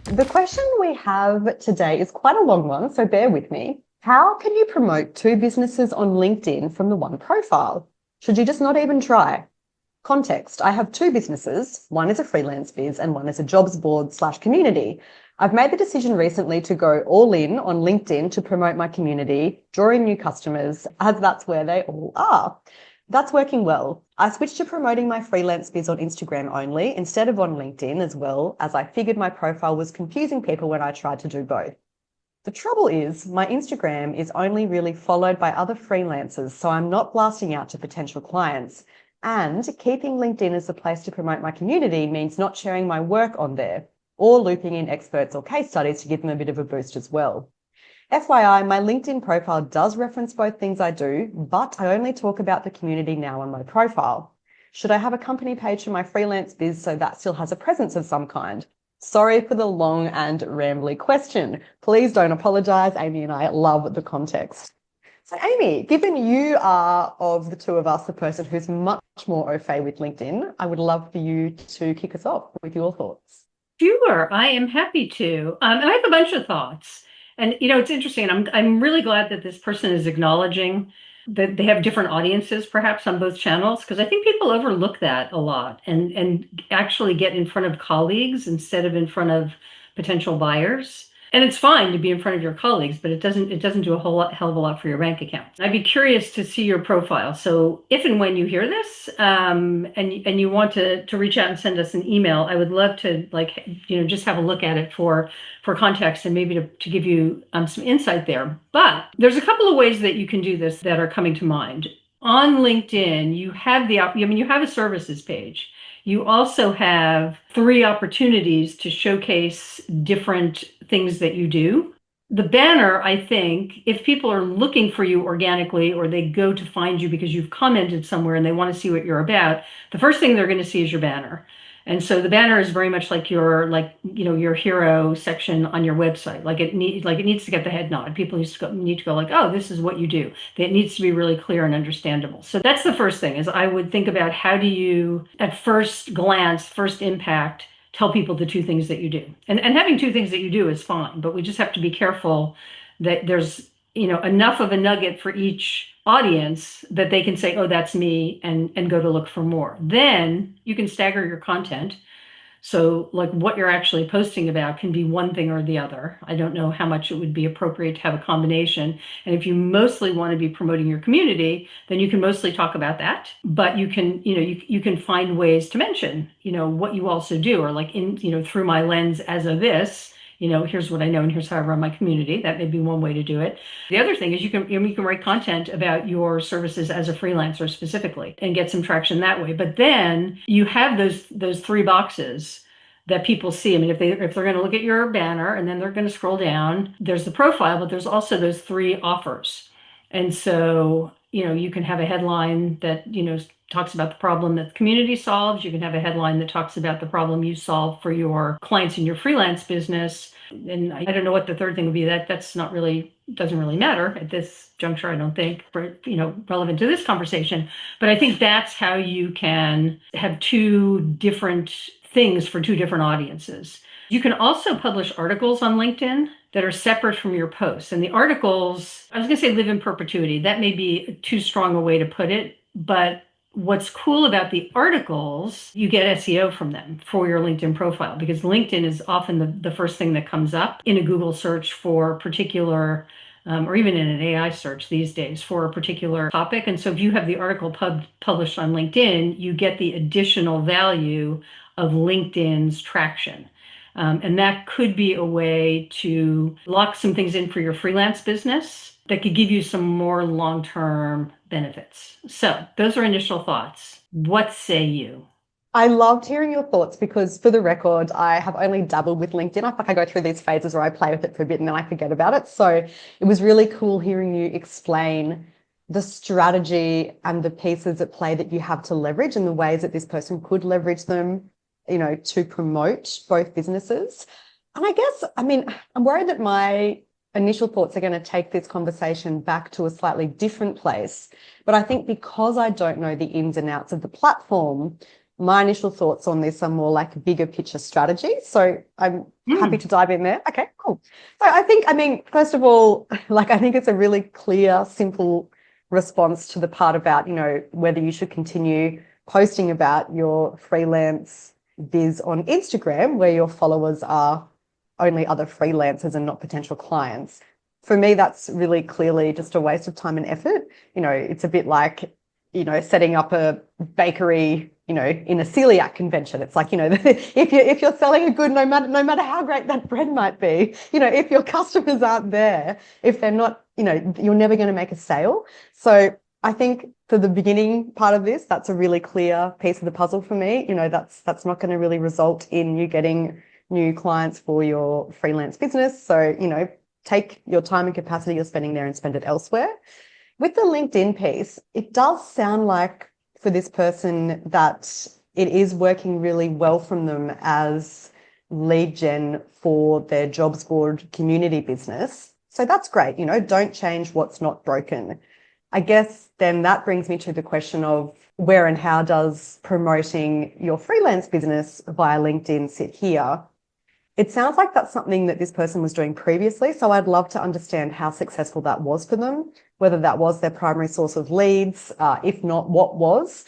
The question we have today is quite a long one, so bear with me. How can you promote two businesses on LinkedIn from the one profile? Should you just not even try? Context. I have two businesses. One is a freelance biz and one is a jobs board slash community. I've made the decision recently to go all in on LinkedIn to promote my community, drawing new customers, as that's where they all are. That's working well. I switched to promoting my freelance biz on Instagram only instead of on LinkedIn, as well as I figured my profile was confusing people when I tried to do both. The trouble is, my Instagram is only really followed by other freelancers, so I'm not blasting out to potential clients. And keeping LinkedIn as the place to promote my community means not sharing my work on there, or looping in experts or case studies to give them a bit of a boost as well. FYI, my LinkedIn profile does reference both things I do, but I only talk about the community now on my profile. Should I have a company page for my freelance biz so that still has a presence of some kind? Sorry for the long and rambly question. Please don't apologise. Amy and I love the context. So Amy, given you are of the two of us the person who's much more au fait with LinkedIn, I would love for you to kick us off with your thoughts. Sure, I am happy to. And I have a bunch of thoughts. And it's interesting. I'm really glad that this person is acknowledging that they have different audiences, perhaps on both channels, because I think people overlook that a lot and actually get in front of colleagues instead of in front of potential buyers. And it's fine to be in front of your colleagues, but it doesn't do a hell of a lot for your bank account. I'd be curious to see your profile. So if and when you hear this, and you want to reach out and send us an email, I would love to just have a look at it for context and maybe to give you some insight there. But there's a couple of ways that you can do this that are coming to mind. On LinkedIn, you have a services page. You also have three opportunities to showcase different things that you do. The banner, I think, if people are looking for you organically or they go to find you because you've commented somewhere and they want to see what you're about, the first thing they're going to see is your banner. And so the banner is very much like your hero section on your website. It needs to get the head nod. People need to go like, oh, this is what you do. It needs to be really clear and understandable. So that's the first thing is I would think about how do you at first glance, first impact, tell people the two things that you do. And having two things that you do is fine, but we just have to be careful that there's enough of a nugget for each audience that they can say, oh, that's me, and go to look for more. Then you can stagger your content. So like what you're actually posting about can be one thing or the other. I don't know how much it would be appropriate to have a combination. And if you mostly want to be promoting your community, then you can mostly talk about that. But you can, you can find ways to mention, what you also do, or like through my lens as of this, here's what I know and here's how I run my community. That may be one way to do it. The other thing is you can write content about your services as a freelancer specifically and get some traction that way. But then you have those three boxes that people see. I mean, if they're going to look at your banner and then they're going to scroll down, there's the profile, but there's also those three offers. And so, you can have a headline that, talks about the problem that the community solves. You can have a headline that talks about the problem you solve for your clients in your freelance business. And I don't know what the third thing would be. That's not really, doesn't really matter at this juncture, I don't think, for, relevant to this conversation. But I think that's how you can have two different things for two different audiences. You can also publish articles on LinkedIn that are separate from your posts. And the articles, I was going to say live in perpetuity. That may be too strong a way to put it, but what's cool about the articles, you get SEO from them for your LinkedIn profile because LinkedIn is often the first thing that comes up in a Google search for particular, or even in an AI search these days for a particular topic. And so if you have the article published on LinkedIn, you get the additional value of LinkedIn's traction. And that could be a way to lock some things in for your freelance business that could give you some more long-term benefits. So those are initial thoughts. What say you? I loved hearing your thoughts because, for the record, I have only dabbled with LinkedIn. I feel like I go through these phases where I play with it for a bit and then I forget about it. So it was really cool hearing you explain the strategy and the pieces at play that you have to leverage and the ways that this person could leverage them, to promote both businesses. And I guess, I'm worried that my initial thoughts are going to take this conversation back to a slightly different place. But I think because I don't know the ins and outs of the platform, my initial thoughts on this are more like bigger picture strategy. So I'm happy to dive in there. Okay, cool. So I mean, first of all, like I think it's a really clear, simple response to the part about, whether you should continue posting about your freelance biz on Instagram, where your followers are only other freelancers and not potential clients. For me, that's really clearly just a waste of time and effort. It's a bit like, setting up a bakery, in a celiac convention. It's like, if you're selling a good, no matter how great that bread might be, if your customers aren't there, if they're not, you're never going to make a sale. So I think for the beginning part of this, that's a really clear piece of the puzzle for me. That's not going to really result in you getting new clients for your freelance business. So, take your time and capacity you're spending there and spend it elsewhere. With the LinkedIn piece, it does sound like for this person that it is working really well from them as lead gen for their jobs board community business. So that's great. Don't change what's not broken. I guess then that brings me to the question of where and how does promoting your freelance business via LinkedIn sit here? It sounds like that's something that this person was doing previously. So I'd love to understand how successful that was for them, whether that was their primary source of leads, if not, what was.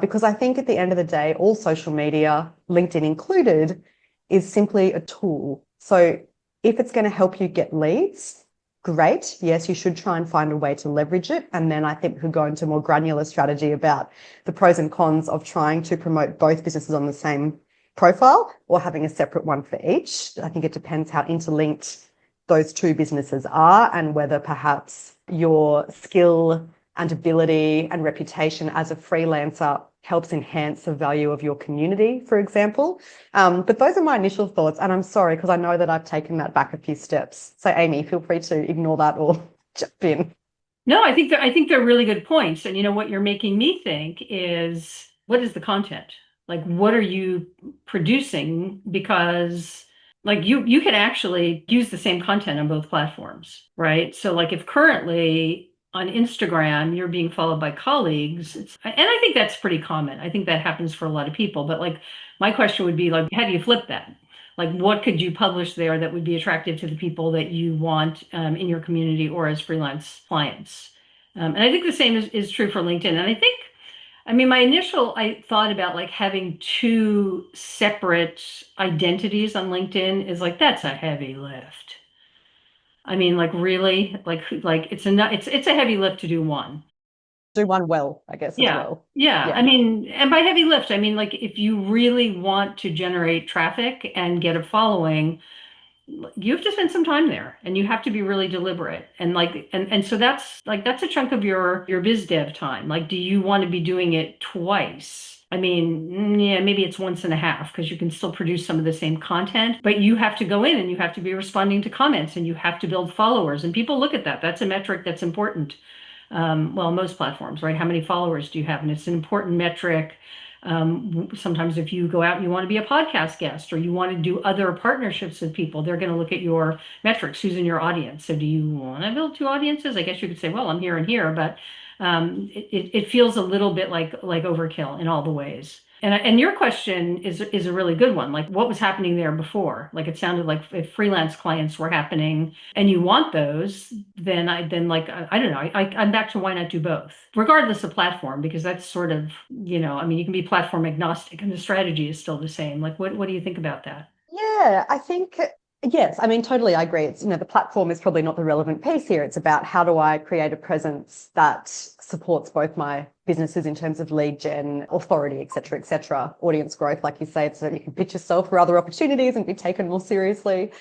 Because I think at the end of the day, all social media, LinkedIn included, is simply a tool. So if it's going to help you get leads, great. Yes, you should try and find a way to leverage it. And then I think we could go into more granular strategy about the pros and cons of trying to promote both businesses on the same profile or having a separate one for each. I think it depends how interlinked those two businesses are and whether perhaps your skill and ability and reputation as a freelancer helps enhance the value of your community, for example. But those are my initial thoughts. And I'm sorry, because I know that I've taken that back a few steps. So Amy, feel free to ignore that or jump in. No, I think they're really good points. And what you're making me think is, what is the content? Like, what are you producing? Because like you can actually use the same content on both platforms, right? So like if currently on Instagram you're being followed by colleagues, and I think that's pretty common. I think that happens for a lot of people. But like my question would be like, how do you flip that? Like, what could you publish there that would be attractive to the people that you want in your community or as freelance clients? And I think the same is true for LinkedIn. And I mean, I thought about like having two separate identities on LinkedIn is like, that's a heavy lift. I mean, like really, like it's a heavy lift to do one. Do one well, I guess, as Yeah. well. Yeah. I Yeah. mean, and by heavy lift, I mean, like if you really want to generate traffic and get a following, you have to spend some time there and you have to be really deliberate. And like, and so that's a chunk of your biz dev time. Like, do you want to be doing it twice? I mean, yeah, maybe it's once and a half because you can still produce some of the same content, but you have to go in and you have to be responding to comments and you have to build followers and people look at that. That's a metric that's important. Well, most platforms, right? How many followers do you have? And it's an important metric. Sometimes if you go out and you want to be a podcast guest or you want to do other partnerships with people, they're going to look at your metrics, who's in your audience. So do you want to build two audiences? I guess you could say, well, I'm here and here, but it feels a little bit like overkill in all the ways. And your question is a really good one. Like what was happening there before? Like it sounded like if freelance clients were happening and you want those, then I don't know. I'm back to why not do both, regardless of platform, because that's sort of, I mean, you can be platform agnostic and the strategy is still the same. Like what do you think about that? Yeah, I think, yes, I mean, totally, I agree. It's, the platform is probably not the relevant piece here. It's about how do I create a presence that supports both my businesses in terms of lead gen, authority, et cetera, audience growth, like you say, so that you can pitch yourself for other opportunities and be taken more seriously.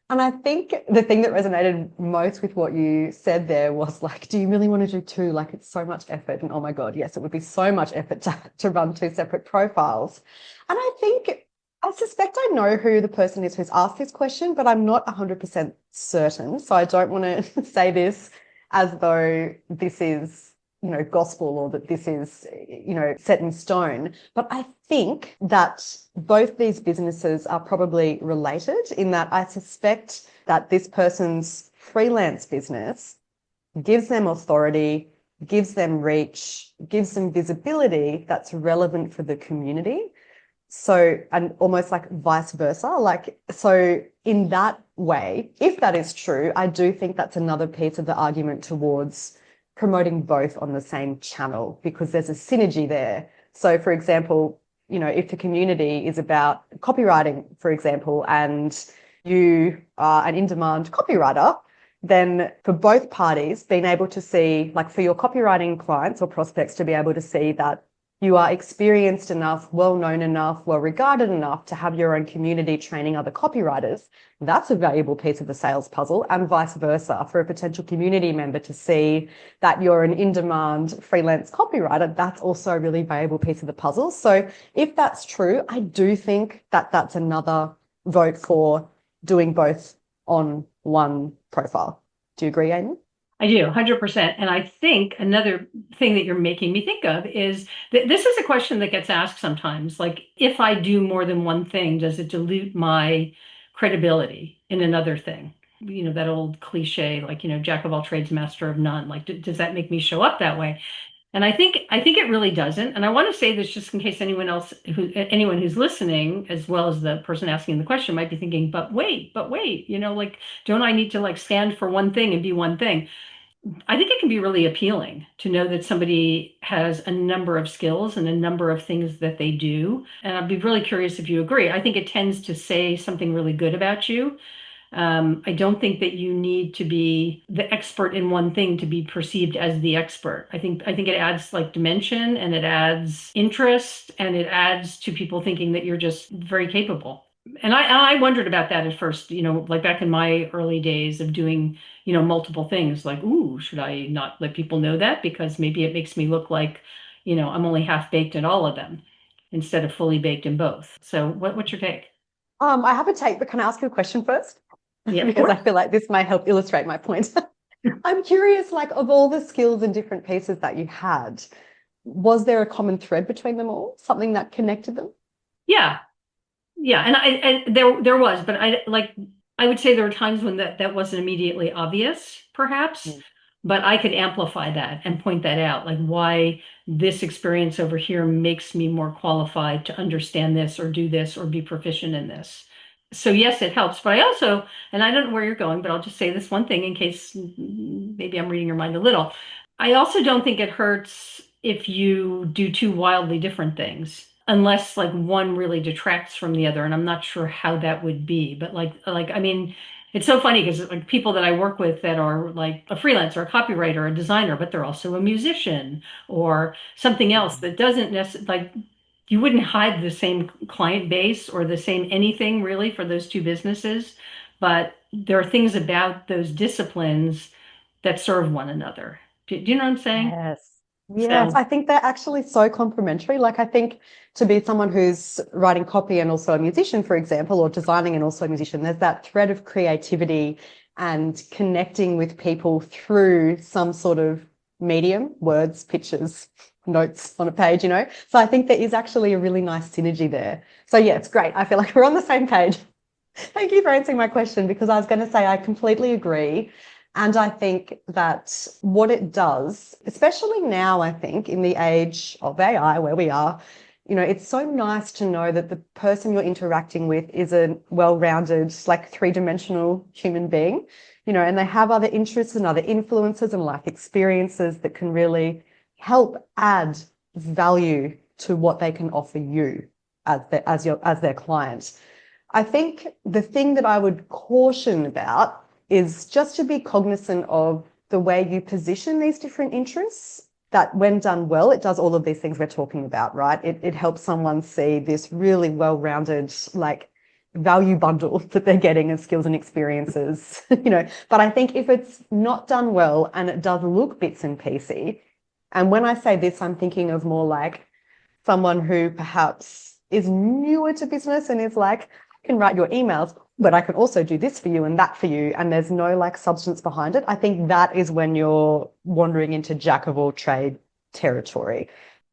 And I think the thing that resonated most with what you said there was like, do you really want to do two? Like, it's so much effort. And oh my God, yes, it would be so much effort to run two separate profiles. And I suspect I know who the person is who's asked this question, but I'm not 100% certain. So I don't want to say this as though this is, gospel or that this is, set in stone. But I think that both these businesses are probably related in that I suspect that this person's freelance business gives them authority, gives them reach, gives them visibility that's relevant for the community. So, and almost like vice versa. Like, so in that way, if that is true, I do think that's another piece of the argument towards promoting both on the same channel because there's a synergy there. So, for example, if the community is about copywriting, for example, and you are an in-demand copywriter, then for both parties, being able to see, like for your copywriting clients or prospects to be able to see that you are experienced enough, well-known enough, well-regarded enough to have your own community training other copywriters, that's a valuable piece of the sales puzzle, and vice versa. For a potential community member to see that you're an in-demand freelance copywriter, that's also a really valuable piece of the puzzle. So if that's true, I do think that that's another vote for doing both on one profile. Do you agree, Amy? I do, 100%. And I think another thing that you're making me think of is that this is a question that gets asked sometimes. Like, if I do more than one thing, does it dilute my credibility in another thing? That old cliche, like, jack of all trades, master of none. Like, does that make me show up that way? And I think it really doesn't. And I want to say this just in case anyone who's listening, as well as the person asking the question, might be thinking, but wait, like, don't I need to like stand for one thing and be one thing? I think it can be really appealing to know that somebody has a number of skills and a number of things that they do. And I'd be really curious if you agree. I think it tends to say something really good about you. I don't think that you need to be the expert in one thing to be perceived as the expert. I think it adds like dimension and it adds interest and it adds to people thinking that you're just very capable. And I wondered about that at first, like back in my early days of doing, multiple things, like, ooh, should I not let people know that? Because maybe it makes me look like, I'm only half baked in all of them instead of fully baked in both. So what's your take? I have a take, but can I ask you a question first? Yeah, of Because I course. feel like this may help illustrate my point. I'm curious, like, of all the skills and different pieces that you had, was there a common thread between them all? Something that connected them? Yeah. Yeah, and there was, but I would say there were times when that wasn't immediately obvious, perhaps, Mm. but I could amplify that and point that out, like why this experience over here makes me more qualified to understand this or do this or be proficient in this. So yes, it helps, but I also, and I don't know where you're going, but I'll just say this one thing in case maybe I'm reading your mind a little. I also don't think it hurts if you do two wildly different things, unless like one really detracts from the other. And I'm not sure how that would be, but I mean, it's so funny because like people that I work with that are like a freelancer, a copywriter, a designer, but they're also a musician or something else Mm. that doesn't necessarily like you wouldn't hide the same client base or the same anything really for those two businesses, but there are things about those disciplines that serve one another. Do you know what I'm saying? Yes. Yes, So I think they're actually so complementary. Like, I think to be someone who's writing copy and also a musician, for example, or designing and also a musician, there's that thread of creativity and connecting with people through some sort of medium, words, pictures, notes on a page. So I think there is actually a really nice synergy there. So yeah, it's great. I feel like we're on the same page. Thank you for answering my question because I was going to say I completely agree. And I think that what it does, especially now, I think in the age of AI where we are, it's so nice to know that the person you're interacting with is a well-rounded, like three-dimensional human being, and they have other interests and other influences and life experiences that can really help add value to what they can offer you as their client. I think the thing that I would caution about is just to be cognizant of the way you position these different interests. That when done well, it does all of these things we're talking about, right? It helps someone see this really well-rounded, like value bundle that they're getting of skills and experiences, But I think if it's not done well and it does look bits and piecey, and when I say this, I'm thinking of more like someone who perhaps is newer to business and is like, I can write your emails, but I can also do this for you and that for you. And there's no like substance behind it. I think that is when you're wandering into jack of all trade territory.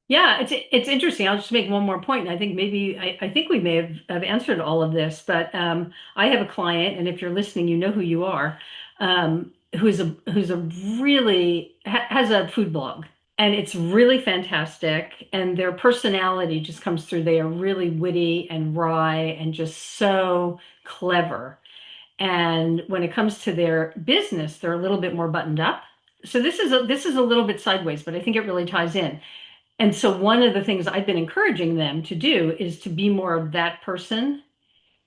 yeah, it's interesting. I'll just make one more point, and I think maybe I think we may have answered all of this, but I have a client, and if you're listening, you know who you are, who's a really has a food blog. And it's really fantastic. And their personality just comes through. They are really witty and wry and just so clever. And when it comes to their business, they're a little bit more buttoned up. So this is a little bit sideways, but I think it really ties in. And so one of the things I've been encouraging them to do is to be more of that person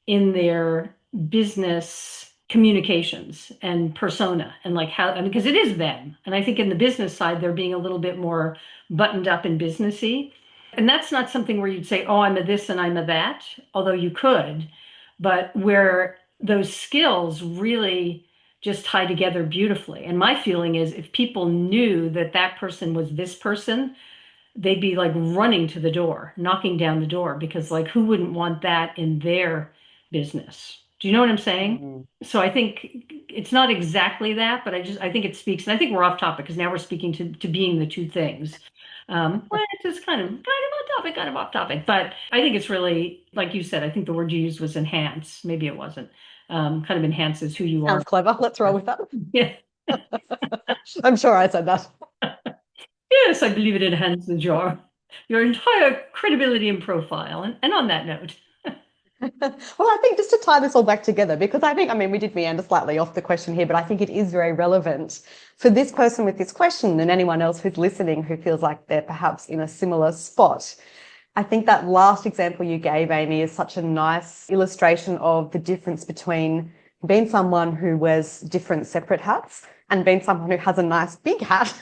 in their business communications and persona and like how, and because it is them. And I think in the business side, they're being a little bit more buttoned up and businessy. And that's not something where you'd say, oh, I'm a this and I'm a that, although you could, but where those skills really just tie together beautifully. And my feeling is if people knew that that person was this person, they'd be like running to the door, knocking down the door, because like who wouldn't want that in their business? Do you know what I'm saying? Mm. So I think it's not exactly that, but I think it speaks, and I think we're off topic because now we're speaking to being the two things. Well, it's just kind of on topic, kind of off topic, but I think it's really, like you said, I think the word you used was enhance. Maybe it wasn't. Kind of enhances who you are. Sounds clever. Let's roll with that. Yeah. I'm sure I said that. Yes, I believe it enhances your entire credibility and profile. And on that note, Well, I think just to tie this all back together, because I think, I mean, we did meander slightly off the question here, but I think it is very relevant for this person with this question and anyone else who's listening who feels like they're perhaps in a similar spot. I think that last example you gave, Amy, is such a nice illustration of the difference between being someone who wears different separate hats and being someone who has a nice big hat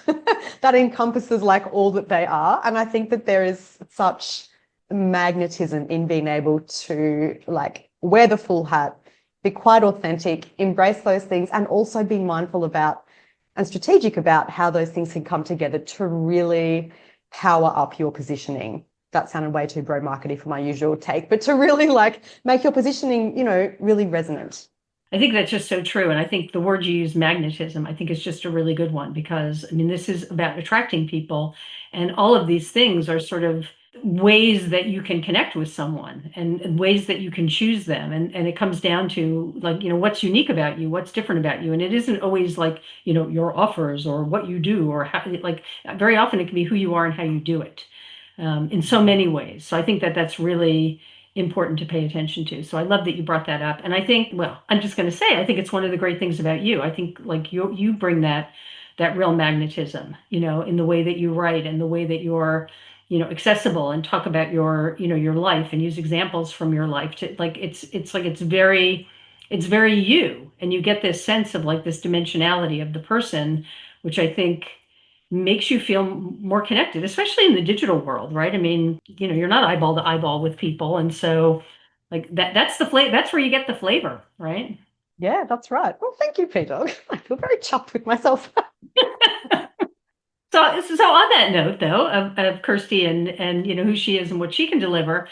that encompasses like all that they are. And I think that there is such magnetism in being able to like wear the full hat, be quite authentic, embrace those things, and also be mindful about and strategic about how those things can come together to really power up your positioning. That sounded way too bro markety for my usual take, but to really like make your positioning, you know, really resonant. I think that's just so true. And I think the word you use, magnetism, I think is just a really good one because, I mean, this is about attracting people. And all of these things are sort of ways that you can connect with someone and ways that you can choose them. And it comes down to like, you know, what's unique about you, what's different about you. And it isn't always like, you know, your offers or what you do or how, like very often it can be who you are and how you do it in so many ways. So I think that that's really important to pay attention to. So I love that you brought that up. And I think, well, I'm just going to say, I think it's one of the great things about you. I think like you bring that real magnetism, you know, in the way that you write and the way that you're, you know, accessible and talk about your, you know, your life and use examples from your life to like, it's very you. And you get this sense of like this dimensionality of the person, which I think makes you feel more connected, especially in the digital world, right? I mean, you know, you're not eyeball to eyeball with people. And so like that's the flavor, that's where you get the flavor, right? Yeah, that's right. Well, thank you, P-Dog. I feel very chuffed with myself. So on that note, though, of Kirsty and you know who she is and what she can deliver,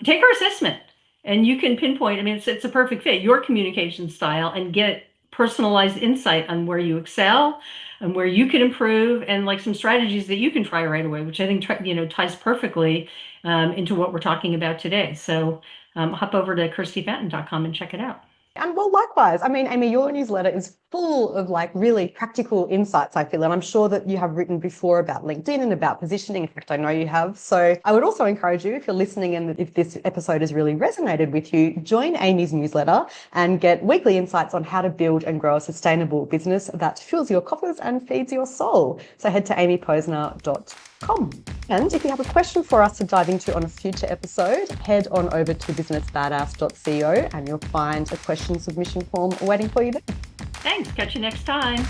take her assessment, and you can pinpoint. I mean, it's a perfect fit your communication style and get personalized insight on where you excel and where you can improve, and like some strategies that you can try right away, which I think you know ties perfectly into what we're talking about today. So hop over to KirstyPatton.com and check it out. And well, likewise, I mean, Amy, your newsletter is full of like really practical insights, I feel. And I'm sure that you have written before about LinkedIn and about positioning. In fact, I know you have. So I would also encourage you, if you're listening and if this episode has really resonated with you, join Amy's newsletter and get weekly insights on how to build and grow a sustainable business that fuels your coffers and feeds your soul. So head to amyposner.com. And if you have a question for us to dive into on a future episode, head on over to businessbadass.co and you'll find a question submission form waiting for you there. Thanks. Catch you next time.